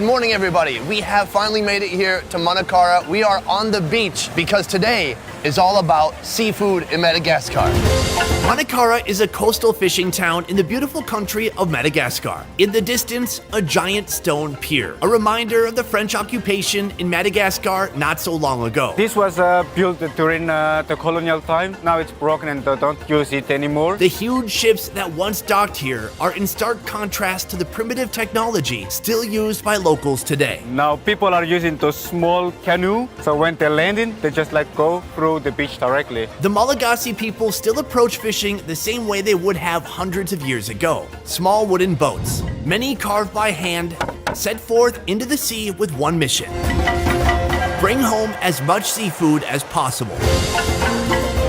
Good morning, everybody. We have finally made it here to Manakara. We are on the beach because today is all about seafood in Madagascar. Manakara is a coastal fishing town in the beautiful country of Madagascar. In the distance, a giant stone pier, a reminder of the French occupation in Madagascar not so long ago. This was built during the colonial time. Now it's broken and they don't use it anymore. The huge ships that once docked here are in stark contrast to the primitive technology still used by locals today. Now people are using those small canoe, so when they're landing, they just go through the beach directly. The Malagasy people still approach fishing the same way they would have hundreds of years ago. Small wooden boats, many carved by hand, set forth into the sea with one mission: bring home as much seafood as possible.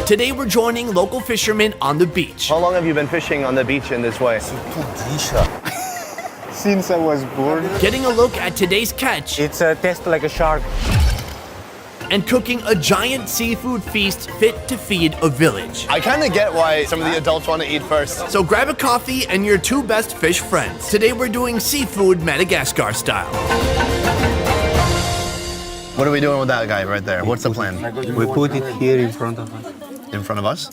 Today we're joining local fishermen on the beach. How long have you been fishing on the beach in this way? Since I was born. Getting a look at today's catch. It's tastes like a shark. And cooking a giant seafood feast fit to feed a village. I kind of get why some of the adults want to eat first. So grab a coffee and your two best fish friends. Today we're doing seafood Madagascar style. What are we doing with that guy right there? What's the plan? We put it here in front of us. In front of us?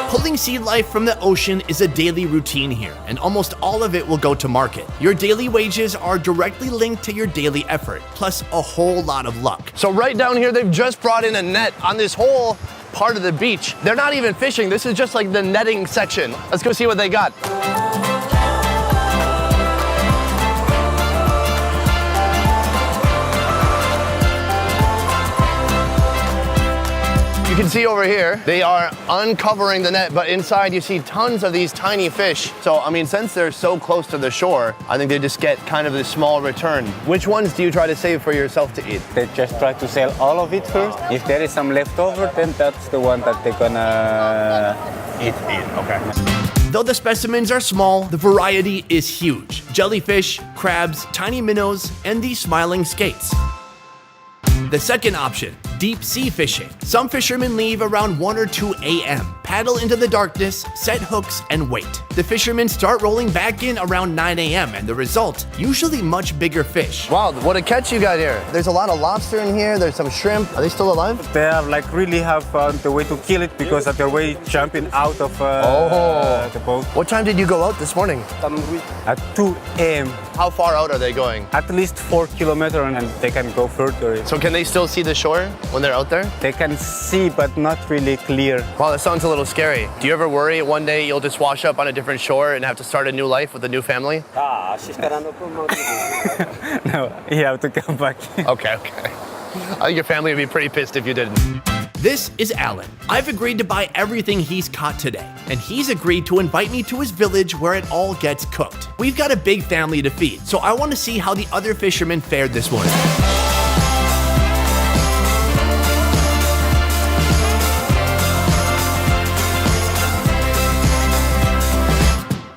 Pulling sea life from the ocean is a daily routine here, and almost all of it will go to market. Your daily wages are directly linked to your daily effort, plus a whole lot of luck. So right down here, they've just brought in a net on this whole part of the beach. They're not even fishing. This is just like the netting section. Let's go see what they got. You can see over here, they are uncovering the net, but inside you see tons of these tiny fish. So, I mean, since they're so close to the shore, I think they just get kind of this small return. Which ones do you try to save for yourself to eat? They just try to sell all of it first. If there is some left over, then that's the one that they're gonna eat. Okay. Though the specimens are small, the variety is huge. Jellyfish, crabs, tiny minnows, and these smiling skates. The second option, deep sea fishing. Some fishermen leave around 1 or 2 a.m., paddle into the darkness, set hooks, and wait. The fishermen start rolling back in around 9 a.m., and the result, usually much bigger fish. Wow, what a catch you got here. There's a lot of lobster in here, there's some shrimp. Are they still alive? They have really have found the way to kill it because of their way jumping out of the boat. What time did you go out this morning? At 2 a.m. How far out are they going? At least 4 kilometers, and they can go further. So can they still see the shore when they're out there? They can see, but not really clear. Wow, that sounds a little scary. Do you ever worry one day you'll just wash up on a different shore and have to start a new life with a new family? No, you have to come back. Okay. I think your family would be pretty pissed if you didn't. This is Alan. I've agreed to buy everything he's caught today, and he's agreed to invite me to his village where it all gets cooked. We've got a big family to feed, so I want to see how the other fishermen fared this morning.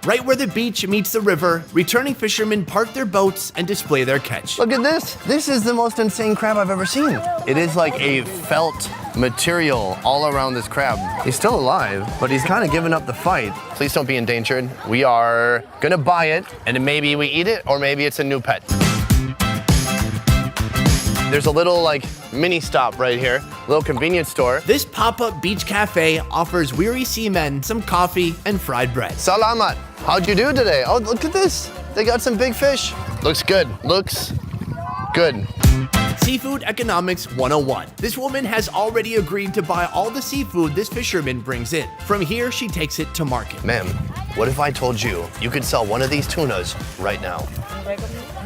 Right where the beach meets the river, returning fishermen park their boats and display their catch. Look at this. This is the most insane crab I've ever seen. It is like a felt material all around this crab. He's still alive, but he's kind of given up the fight. Please don't be endangered. We are gonna buy it, and maybe we eat it, or maybe it's a new pet. There's a little mini stop right here, little convenience store. This pop-up beach cafe offers weary seamen some coffee and fried bread. Salamat. How'd you do today? Oh, look at this. They got some big fish. Looks good. Looks good. Seafood Economics 101. This woman has already agreed to buy all the seafood this fisherman brings in. From here, she takes it to market. Ma'am, what if I told you you could sell one of these tunas right now?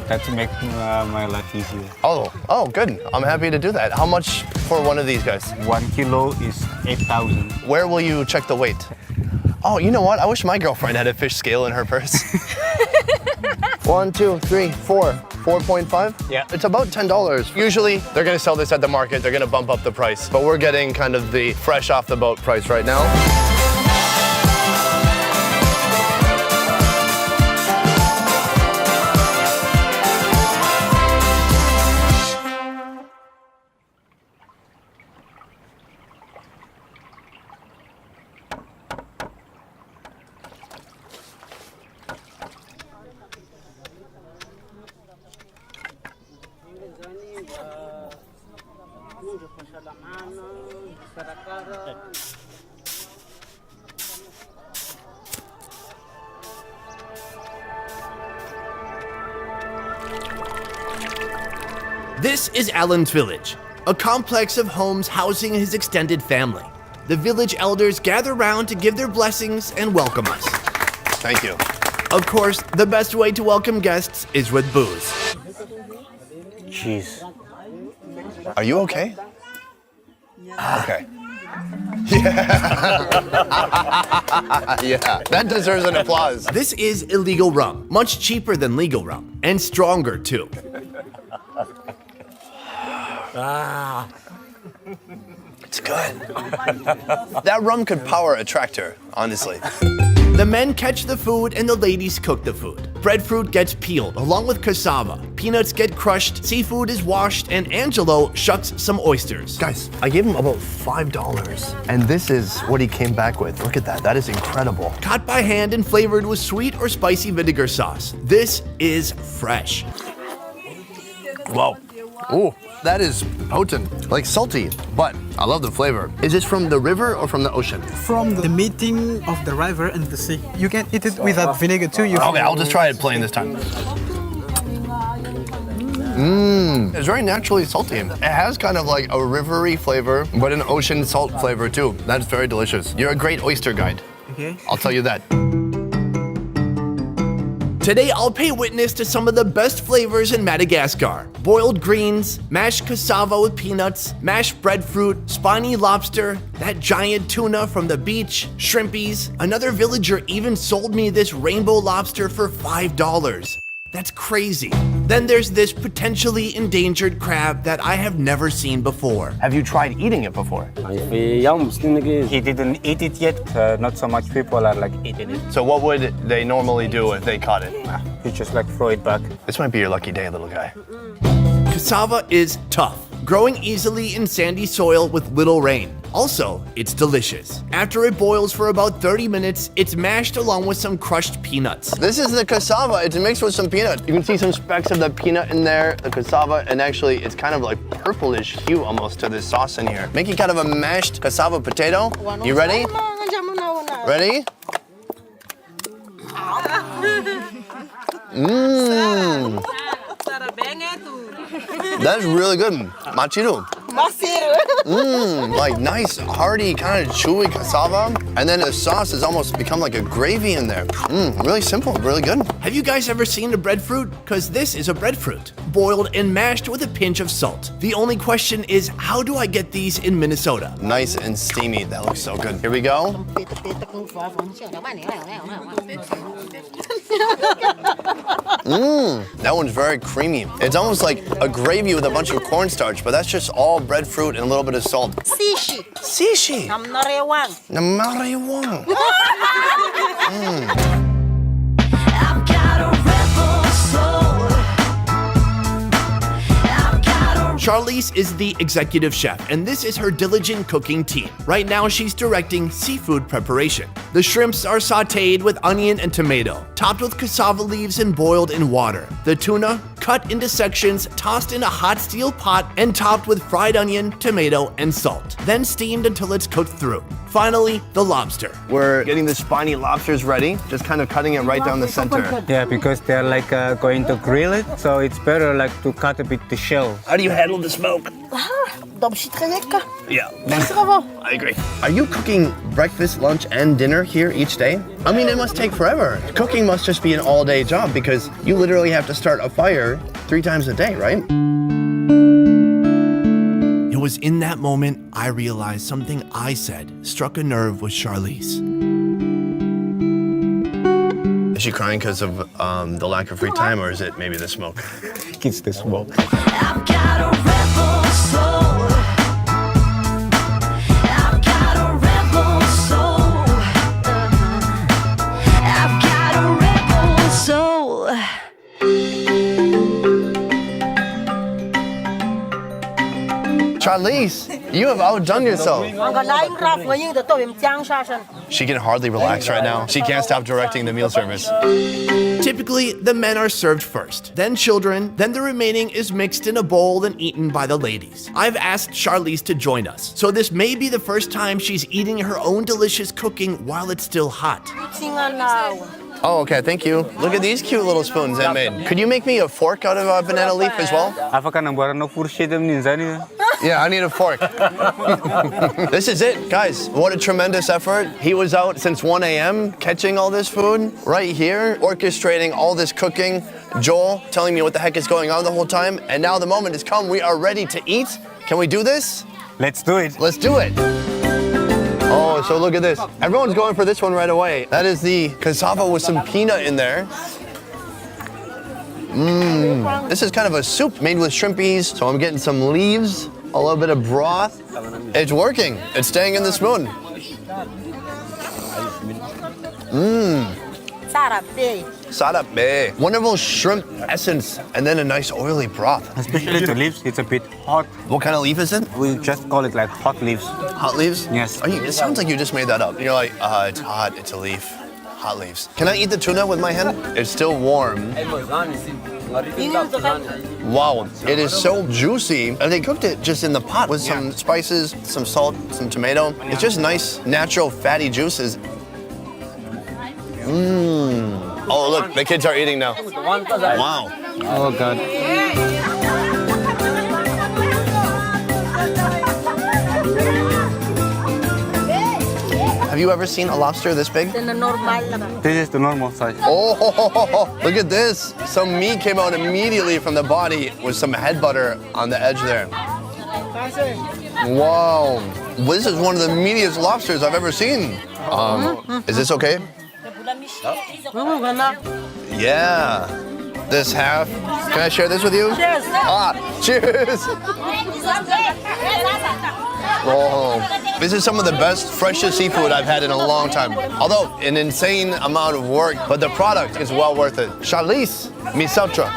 That makes my life easier. Oh, good. I'm happy to do that. How much for one of these guys? 1 kilo is 8,000. Where will you check the weight? Oh, you know what? I wish my girlfriend had a fish scale in her purse. 1, 2, 3, 4. 4.5? Yeah. It's about $10. Usually, they're gonna sell this at the market. They're gonna bump up the price. But we're getting kind of the fresh off the boat price right now. This is Alan's village, a complex of homes housing his extended family. The village elders gather round to give their blessings and welcome us. Thank you. Of course, the best way to welcome guests is with booze. Cheese. Are you okay? Okay. Yeah. Yeah, that deserves an applause. This is illegal rum, much cheaper than legal rum, and stronger too. It's good. That rum could power a tractor, honestly. The men catch the food and the ladies cook the food. Breadfruit gets peeled along with cassava. Peanuts get crushed, seafood is washed, and Angelo shucks some oysters. Guys, I gave him about $5, and this is what he came back with. Look at that, that is incredible. Caught by hand and flavored with sweet or spicy vinegar sauce. This is fresh. Whoa. Ooh, that is potent, like salty, but I love the flavor. Is this from the river or from the ocean? From the meeting of the river and the sea. You can eat it without vinegar too. Okay, I'll just try it plain this time. It's very naturally salty. It has kind of like a rivery flavor, but an ocean salt flavor too. That's very delicious. You're a great oyster guide. Okay. I'll tell you that. Today, I'll pay witness to some of the best flavors in Madagascar. Boiled greens, mashed cassava with peanuts, mashed breadfruit, spiny lobster, that giant tuna from the beach, shrimpies. Another villager even sold me this rainbow lobster for $5. That's crazy. Then there's this potentially endangered crab that I have never seen before. Have you tried eating it before? He didn't eat it yet. Not so much people are like eating it. So what would they normally do if they caught it? You just like throw it back. This might be your lucky day, little guy. Cassava is tough, growing easily in sandy soil with little rain. Also, it's delicious. After it boils for about 30 minutes, it's mashed along with some crushed peanuts. This is the cassava. It's mixed with some peanut. You can see some specks of the peanut in there, the cassava, and actually it's kind of like purplish hue almost to this sauce in here. Making kind of a mashed cassava potato. You ready? Ready? Mmm. That's really good. Machiru. Like nice, hearty, kind of chewy cassava. And then the sauce has almost become like a gravy in there. Really simple, really good. Have you guys ever seen a breadfruit? Because this is a breadfruit, boiled and mashed with a pinch of salt. The only question is, how do I get these in Minnesota? Nice and steamy. That looks so good. Here we go. That one's very creamy. It's almost like a gravy with a bunch of cornstarch, but that's just all breadfruit and a little bit of salt. Sushi. Sushi. Namariwang. I've got a rebel soul. I've got a Charlize is the executive chef, and this is her diligent cooking team. Right now, she's directing seafood preparation. The shrimps are sautéed with onion and tomato, topped with cassava leaves and boiled in water. The tuna, cut into sections, tossed in a hot steel pot, and topped with fried onion, tomato, and salt. Then steamed until it's cooked through. Finally, the lobster. We're getting the spiny lobsters ready, just kind of cutting it right down the center. Yeah, because they're like going to grill it, so it's better like to cut a bit the shell. How do you handle the smoke? Yeah, I agree. Are you cooking breakfast, lunch, and dinner here each day? I mean, it must take forever. Cooking must just be an all-day job because you literally have to start a fire 3 times a day, right? It was in that moment I realized something I said struck a nerve with Charlize. Is she crying because of the lack of free time, or is it maybe the smoke? It's the smoke. I've got a rebel soul. I've got a rebel soul. I've got a rebel soul. Charlize, you have outdone yourself. She can hardly relax right now. She can't stop directing the meal service. Typically, the men are served first, then children, then the remaining is mixed in a bowl and eaten by the ladies. I've asked Charlize to join us, so this may be the first time she's eating her own delicious cooking while it's still hot. Oh, okay, thank you. Look at these cute little spoons I made. Could you make me a fork out of a banana leaf as well? Apa ka nang barang no furshidem ninzani? Yeah, I need a fork. This is it, guys. What a tremendous effort. He was out since 1 a.m. catching all this food right here, orchestrating all this cooking. Joel telling me what the heck is going on the whole time. And now the moment has come. We are ready to eat. Can we do this? Let's do it. Let's do it. Oh, so look at this. Everyone's going for this one right away. That is the cassava with some peanut in there. This is kind of a soup made with shrimpies. So I'm getting some leaves, a little bit of broth. It's working. It's staying in the spoon. Sarabe. Wonderful shrimp essence and then a nice oily broth. Especially the leaves, it's a bit hot. What kind of leaf is it? We just call it like hot leaves. Hot leaves? Yes. It sounds like you just made that up. You're like, it's hot, it's a leaf. Hot leaves. Can I eat the tuna with my hand? It's still warm. Wow, it is so juicy. And they cooked it just in the pot with some spices, some salt, some tomato. It's just nice, natural, fatty juices. Oh, look, the kids are eating now. Wow. Oh God. Have you ever seen a lobster this big? This is the normal size. Oh, look at this. Some meat came out immediately from the body with some head butter on the edge there. Wow. This is one of the meatiest lobsters I've ever seen. Is this okay? Yeah. This half. Can I share this with you? Cheers. Cheers. Oh, this is some of the best, freshest seafood I've had in a long time. Although an insane amount of work, but the product is well worth it. Charlize, misautra.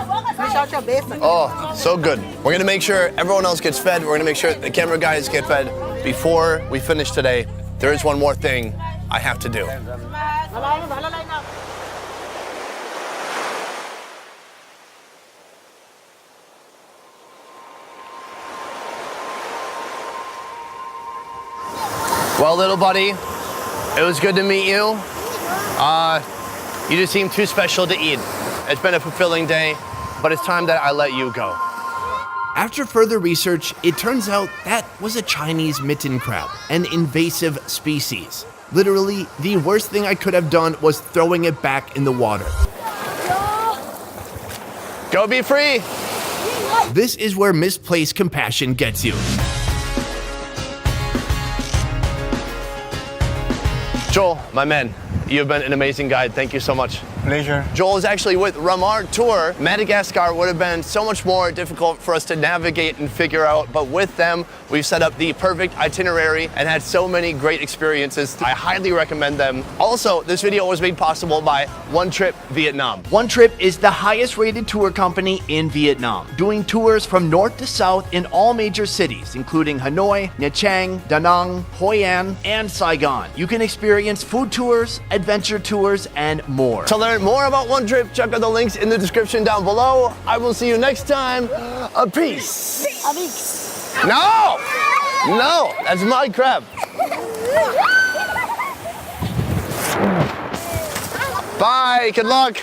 Oh, so good. We're gonna make sure everyone else gets fed. We're gonna make sure the camera guys get fed. Before we finish today, there is one more thing I have to do. Well, little buddy, it was good to meet you. You just seem too special to eat. It's been a fulfilling day, but it's time that I let you go. After further research, it turns out that was a Chinese mitten crab, an invasive species. Literally, the worst thing I could have done was throwing it back in the water. Go be free. This is where misplaced compassion gets you. Joel, my man, you've been an amazing guide. Thank you so much. Pleasure. Joel is actually with Ramar Tour. Madagascar would have been so much more difficult for us to navigate and figure out, but with them, we've set up the perfect itinerary and had so many great experiences. I highly recommend them. Also, this video was made possible by One Trip Vietnam. One Trip is the highest rated tour company in Vietnam, doing tours from north to south in all major cities, including Hanoi, Nha Trang, Da Nang, Hoi An, and Saigon. You can experience food tours, adventure tours, and more. To learn more about One Trip, check out the links in the description down below. I will see you next time. Peace. No! No, that's my crab. Bye, good luck.